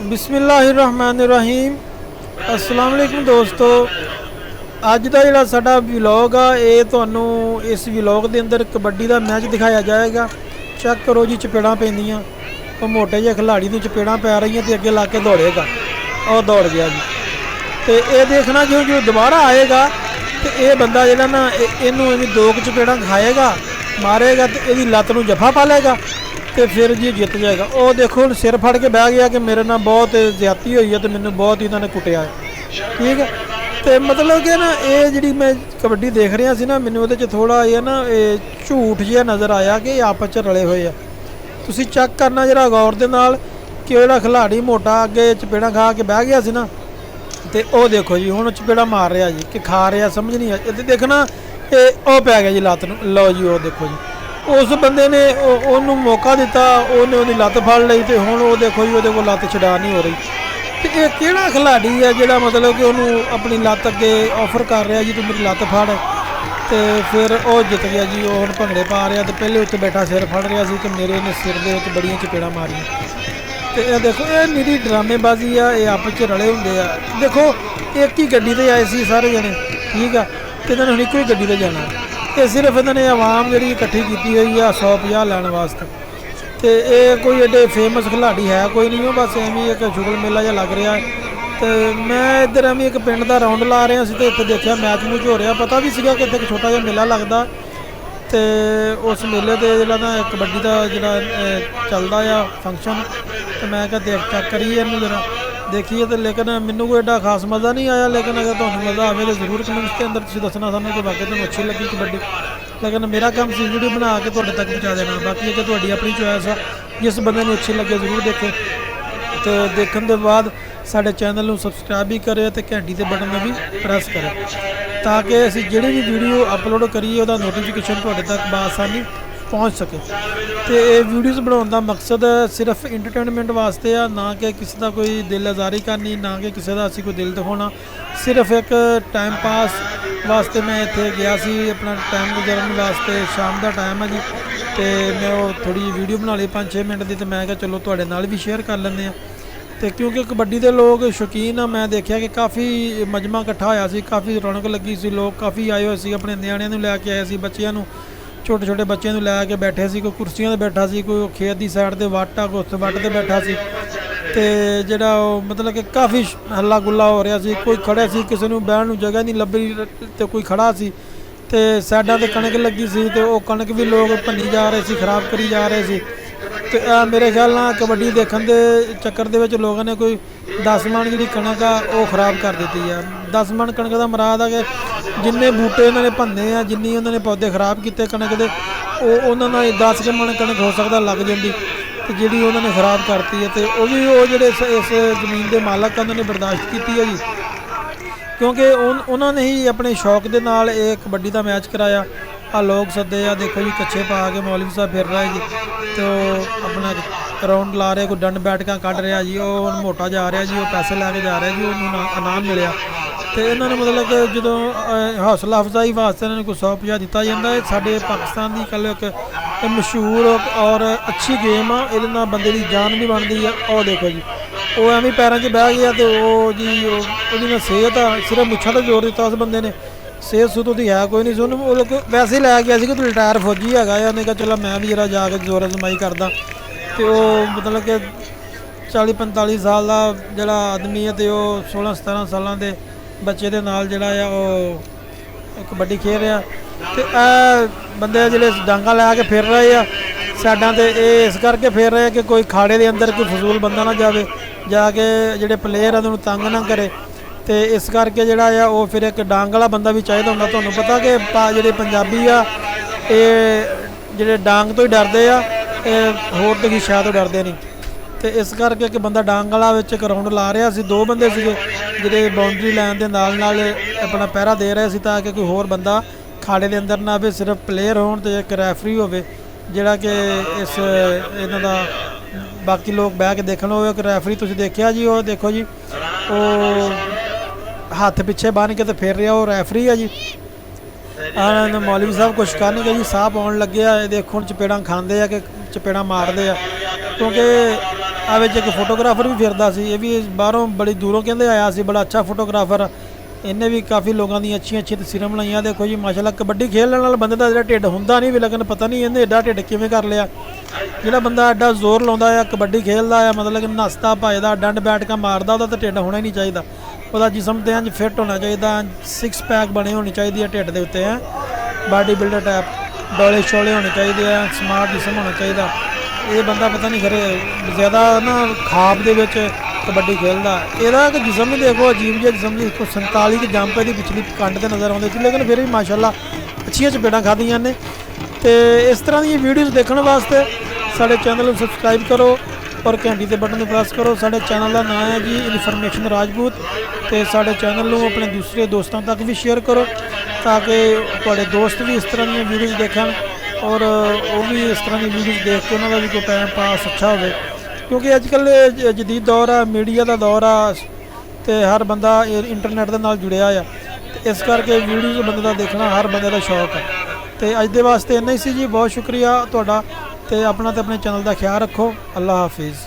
बिस्मिल्लाहिर्रहमानिर्रहीम। अस्सलाम वालेकुम दोस्तों, ਅੱਜ ਦਾ ਜਿਹੜਾ ਸਾਡਾ ਵਲੌਗ ਆ ਇਹ ਤੁਹਾਨੂੰ ਇਸ ਵਲੌਗ ਦੇ ਅੰਦਰ ਕਬੱਡੀ ਦਾ ਮੈਚ ਦਿਖਾਇਆ ਜਾਏਗਾ। ਚੈੱਕ ਕਰੋ ਜੀ, ਚਪੇੜਾਂ ਪੈਂਦੀਆਂ, ਉਹ ਮੋਟੇ ਜਿਹੇ ਖਿਲਾੜੀ ਨੂੰ ਚਪੇੜਾਂ ਪੈ ਰਹੀਆਂ ਤੇ ਅੱਗੇ ਲਾ ਕੇ ਦੌੜੇਗਾ। ਉਹ ਦੌੜ ਗਿਆ ਜੀ। ਤੇ ਇਹ ਦੇਖਣਾ ਜਿਉਂ ਦੁਬਾਰਾ ਆਏਗਾ ਤੇ ਇਹ ਬੰਦਾ ਜਿਹੜਾ ਨਾ ਇਹਨੂੰ ਐਵੇਂ ਦੋ ਕੁ ਚਪੇੜਾਂ ਖਾਏਗਾ, ਮਾਰੇਗਾ ਤੇ ਇਹਦੀ ਲੱਤ ਨੂੰ ਜੱਫਾ ਪਾ ਲਏਗਾ ਤੇ ਫਿਰ ਜੀ ਜਿੱਤ ਜਾਏਗਾ। ਉਹ ਦੇਖੋ ਹੁਣ ਸਿਰ ਫੜ ਕੇ ਬਹਿ ਗਿਆ ਕਿ ਮੇਰੇ ਨਾਲ ਬਹੁਤ ਜ਼ਿਆਦਤੀ ਹੋਈ ਹੈ ਤੇ ਮੈਨੂੰ ਬਹੁਤ ਇਹਨਾਂ ਨੇ ਕੁੱਟਿਆ ਹੈ। ਠੀਕ ਹੈ, ਤੇ मतलब कि ना ये जी मैं कबड्डी देख रहा सी ना, मैंने वो थोड़ा ये ना झूठ जिहा नज़र आया कि आपस च रले हुए आ। तुसीं चेक करना जरा गौर दे नाल कि जिहड़ा खिलाड़ी मोटा अगे चपेड़ा खा के बह गया सी ना, तो वह देखो जी हुण चपेड़ा मार रहा जी कि खा रहा, समझ नहीं आई। देखना वो पै गया जी लत्त नूं। लो जी वो देखो जी उस बंदे ने उन्होंने मौका दिता, उन्हें उहदी लत्त फड़ लई ते हुण वो देखो जी वो लत्त छड़ा नहीं हो रही। तो ये किहड़ा खिलाड़ी है जिहड़ा मतलब कि उन्होंने अपनी लत्त अगे ऑफर कर रहा जी तू मेरी लत्त फड़, तो फिर वो जित गया जी। वो हुण भंगड़े पा रहा, तो पहले उत्ते बैठा सिर फड़ रहा सी कि मेरे ने सिर दे विच बड़ियां चपेड़ा मारियां। तो ये देखो ये निरी ड्रामेबाजी आ, ये आपस च रले हुंदे आ। देखो एक ही गड्डी ते आए सी सारे जने, ठीक है, तो इन्होंने हुण इक्को ही गड्डी ते जाना। ये सिर्फ इन्होंने आवाम जिहड़ी इकट्ठी कीती हुई आ 150 लैण वास्ते। तो ये कोई एडे फेमस खिलाड़ी है कोई नहीं हो, बस एवं एक शुगल मेला जहा लग रहा है। तो मैं इधर एवं एक पिंड का राउंड ला रहा सी, तो इतने देखा मैच मूच हो रहा, पता भी सीगा कि इतने एक छोटा जहा मेला लगता। तो उस मेले से जो ना कबड्डी का जोड़ा चलता आ फंक्शन, तो मैं क्या देख चेक करिए इनू जरा देखिए। तो लेकिन मैनू कोई एडा खास मज़ा नहीं आया, लेकिन अगर तुम्हें मज़ा आए तो जरूर कमेंट्स के अंदर तुसीं दसना सानूं कि वाकई तुहानूं अच्छी लगी कबड्डी। लेकिन मेरा काम सी वीडियो बना के तुहाडे तक पहुँचा देना, बाकी अगर तुहाडी अपनी चॉइस है, जिस बंदे नूं अच्छी लगे जरूर देखे। तो देखने के बाद साडे चैनल नूं सबसक्राइब भी करे तो घंटी के बटन में भी प्रेस करे, ताकि असीं जिहड़ी भी वीडियो अपलोड करिए उहदा नोटिफिकेशन तुहाडे तक बआसानी पहुँच सके। तो ये वीडियोज़ बनाने का मकसद सिर्फ इंटरटेनमेंट वास्ते आ, ना कि किसी का कोई दिल आज़ारी करनी, ना कि किसी का असीं कोई दिल दिखाना। सिर्फ एक टाइम पास वास्ते मैं इत्थे गया सी, अपना टाइम गुजारन वास्ते। शाम का टाइम है जी, तो मैं वो थोड़ी वीडियो बना ली 5-6 मिनट की, तो मैं क्या चलो तुहाडे नाल भी शेयर कर लैंदे आ। तो क्योंकि कबड्डी के लोग शौकीन आ, मैं देखा कि काफ़ी मजमा इकट्ठा होया सी, काफ़ी रौनक लगी सी, लोग काफ़ी आए हुए सी, अपने न्याणिਆਂ ਨੂੰ ਲੈ के आए सी, बच्चों ਨੂੰ छोटे छोटे बच्चों को लैके बैठे सी, कोई कुर्सियां ते बैठा सी, कोई खेत की साइड ते वट आ, कोई उस वट ते बैठा सी। तो जिहड़ा मतलब कि काफ़ी हल्ला गुल्ला हो रहा सी, कोई खड़े सी, किसी नूं बहण नूं जगह नहीं लभी, तो कोई खड़ा सी। तो साइडां ते कणक लगी सी, तो वो कणक भी लोग भन्नी जा रहे सी, खराब करी जा रहे सी। तो मेरे ख्याल नाल कबड्डी देखने के चक्कर दे विच लोगों ने कोई 10 मन जी कणक आ वो खराब कर दी है। 10 मन कणक का मुराद है कि जिन्ने बूटे उन्होंने भन्ने आ, जिन्नी उन्होंने पौधे खराब किए कणक के, उन्होंने 10 के मन कणक हो सकता लग जाती, तो जी उन्होंने खराब करती है। तो वो भी वो जो इस जमीन के मालक उन्होंने बर्दाश्त की है जी, क्योंकि उन्होंने ही अपने शौक के नाल एक कबड्डी का मैच कराया। आ लोग सदे आ, देखो जी कच्छे पा के मौलवी साहब फिर रहे जी, तो अपना राउंड ला रहे, कोई डंड बैठक कढ़ रहा जी, वो मोटा जा रहा जी, वो पैसे लैके जा रहा जी, उन्होंने इनाम मिले। तो इन्होंने मतलब कि जो हौसला अफजाई वास्ते इन्होंने कोई 150 दिता जाता है। साढ़े पाकिस्तान की कल एक मशहूर और अच्छी गेम आ, ये बंदे की जान भी बनती है। और देखो जी वो एवं पैरों च बह गया, तो वो जी वो सेहत आ, सिर्फ मुच्छा तो जोर दिता उस बंदे ने, सेहत सूत उसकी है कोई नहीं सी। उन्होंने वो वैसे ही लै गया कि तू रिटायर फौजी है, उन्हें कहा चलो मैं भी जरा जाके जोर अजमाई करदा। तो वो मतलब कि 40-45 साल का जोड़ा आदमी है, तो वो 16-17 सालों के बच्चे के नाल जोड़ा है वो कबड्डी खेल रहा। तो बंदे जिहड़े डांगा लैके फिर रहे आ साइडां ते, इस करके फिर रहे कि कोई खाड़े के अंदर कोई फजूल बंदा ना जाए, जाके जिहड़े प्लेयर है उन्होंने तंग ना करे। तो इस करके जोड़ा है वो फिर एक डांग वाला बंदा भी चाहिए होंदा। तुहानूं पता कि जिहड़े पंजाबी आ ये जिहड़े डांग तो ही डरदे आ, होर तो किसी शै तो डरदे नहीं। तो इस करके एक बंदा डांग वाला विच एक राउंड ला रहा सी, 2 बंदे सीगे जिहड़े बाउंड्री लाइन के नाल अपना पहरा दे रहे सी, ताकि कोई होर बंदा खाड़े के अंदर ना आवे, सिर्फ प्लेयर होण ते एक रैफरी होवे जिहड़ा कि इस इन्हां दा बाकी लोग बह के देखण। हो एक रैफरी तुसीं देखिया जी, वो देखो जी वो हाथ पिछे बन के तो फिर रहा, वो रैफरी है जी। मौलवी साहब कुछ कर नहीं गए जी, साह पाउण लगे आ, देखो चपेड़ा खांदे आ कि चपेड़ा मारदे आ, क्योंकि ਆ ਵਿੱਚ ਇੱਕ ਫੋਟੋਗ੍ਰਾਫਰ ਵੀ ਫਿਰਦਾ ਸੀ, ਇਹ ਵੀ ਬਾਹਰੋਂ ਬੜੀ ਦੂਰੋਂ ਕਹਿੰਦੇ ਆਇਆ ਸੀ, ਬੜਾ ਅੱਛਾ ਫੋਟੋਗ੍ਰਾਫਰ। ਇਹਨੇ ਵੀ ਕਾਫੀ ਲੋਕਾਂ ਦੀਆਂ ਅੱਛੀਆਂ ਤਸਵੀਰਾਂ ਬਣਾਈਆਂ। ਦੇਖੋ ਜੀ ਮਾਸ਼ਾਅੱਲਾ, ਕਬੱਡੀ ਖੇਡਣ ਨਾਲ ਬੰਦੇ ਦਾ ਜਿਹੜਾ ਢਿੱਡ ਹੁੰਦਾ ਨਹੀਂ ਵੀ, ਲੇਕਿਨ ਪਤਾ ਨਹੀਂ ਇਹਨੇ ਐਡਾ ਢਿੱਡ ਕਿਵੇਂ ਕਰ ਲਿਆ। ਜਿਹੜਾ ਬੰਦਾ ਐਡਾ ਜ਼ੋਰ ਲਾਉਂਦਾ ਆ, ਕਬੱਡੀ ਖੇਡਦਾ ਆ, ਮਤਲਬ ਕਿ ਨੱਸਦਾ ਭੱਜਦਾ ਡੰਡ ਬੈਠਕਾਂ ਮਾਰਦਾ, ਉਹਦਾ ਤਾਂ ਢਿੱਡ ਹੋਣਾ ਹੀ ਨਹੀਂ ਚਾਹੀਦਾ। ਉਹਦਾ ਜਿਸਮ ਤੇ ਇੰਝ ਫਿੱਟ ਹੋਣਾ ਚਾਹੀਦਾ, 6 ਪੈਕ ਬਣੇ ਹੋਣੀ ਚਾਹੀਦੀ ਹੈ ਢਿੱਡ ਦੇ ਉੱਤੇ, ਹੈ ਬਾਡੀ ਬਿਲਡਰ ਟਾਈਪ, ਡੋਲੇ ਛੋਲੇ ਹੋਣੇ ਚਾਹੀਦੇ ਆ, ਸਮਾਰਟ ਜਿਸਮ ਹੋਣਾ ਚਾਹੀਦਾ। ਇਹ ਬੰਦਾ ਪਤਾ ਨਹੀਂ ਖਰੇ ਜ਼ਿਆਦਾ ਨਾ ਖਾਬ ਦੇ ਵਿੱਚ ਕਬੱਡੀ ਖੇਡਦਾ। ਇਹਦਾ ਕਿ ਜਿਸਮ ਵੀ ਦੇਖੋ ਅਜੀਬ ਜਿਹਾ ਜਿਸਮ ਦੀ, 47 ਕੇ ਜੰਪ ਦੀ ਪਿਛਲੀ ਕੰਡ ਤੇ ਨਜ਼ਰ ਆਉਂਦੇ ਸੀ, ਲੇਕਿਨ ਫਿਰ ਵੀ ਮਾਸ਼ਾਅੱਲਾ ਅੱਛੀਆਂ ਚਪੇੜਾਂ ਖਾਧੀਆਂ ਨੇ। ਤੇ ਇਸ ਤਰ੍ਹਾਂ ਦੀਆਂ ਵੀਡੀਓਜ਼ ਦੇਖਣ ਵਾਸਤੇ ਸਾਡੇ ਚੈਨਲ ਨੂੰ ਸਬਸਕ੍ਰਾਈਬ ਕਰੋ ਔਰ ਘੰਟੀ ਦੇ ਬਟਨ ਨੂੰ ਪ੍ਰੈਸ ਕਰੋ। ਸਾਡੇ ਚੈਨਲ ਦਾ ਨਾਮ ਹੈ ਜੀ ਇਨਫੋਰਮੇਸ਼ਨ ਰਾਜਪੂਤ, ਤੇ ਸਾਡੇ ਚੈਨਲ ਨੂੰ ਆਪਣੇ ਦੂਸਰੇ ਦੋਸਤਾਂ ਤੱਕ ਵੀ ਸ਼ੇਅਰ ਕਰੋ ਤਾਂ ਕਿ ਤੁਹਾਡੇ ਦੋਸਤ ਵੀ ਇਸ ਤਰ੍ਹਾਂ ਦੀਆਂ ਵੀਡੀਓਜ਼ ਦੇਖਣ ਔਰ ਉਹ ਵੀ ਇਸ ਤਰ੍ਹਾਂ ਦੀ ਵੀਡੀਓਜ਼ ਦੇਖ ਕੇ ਉਹਨਾਂ ਦਾ ਵੀ ਕੋਈ ਟਾਈਮ ਪਾਸ ਅੱਛਾ ਹੋਵੇ। ਕਿਉਂਕਿ ਅੱਜ ਕੱਲ੍ਹ ਜਦੀਦ ਦੌਰ ਆ, ਮੀਡੀਆ ਦਾ ਦੌਰ ਆ, ਤੇ ਹਰ ਬੰਦਾ ਇੰਟਰਨੈਟ ਦੇ ਨਾਲ ਜੁੜਿਆ ਆ, ਤੇ ਇਸ ਕਰਕੇ ਵੀਡੀਓਜ਼ ਬੰਦੇ ਦਾ ਦੇਖਣਾ ਹਰ ਬੰਦੇ ਦਾ ਸ਼ੌਕ ਹੈ। ਤੇ ਅੱਜ ਦੇ ਵਾਸਤੇ ਇੰਨਾ ਹੀ ਸੀ ਜੀ। ਬਹੁਤ ਸ਼ੁਕਰੀਆ ਤੁਹਾਡਾ, ਤੇ ਆਪਣਾ ਤੇ ਆਪਣੇ ਚੈਨਲ ਦਾ ਖਿਆਲ ਰੱਖੋ। ਅੱਲਾ ਹਾਫਿਜ਼।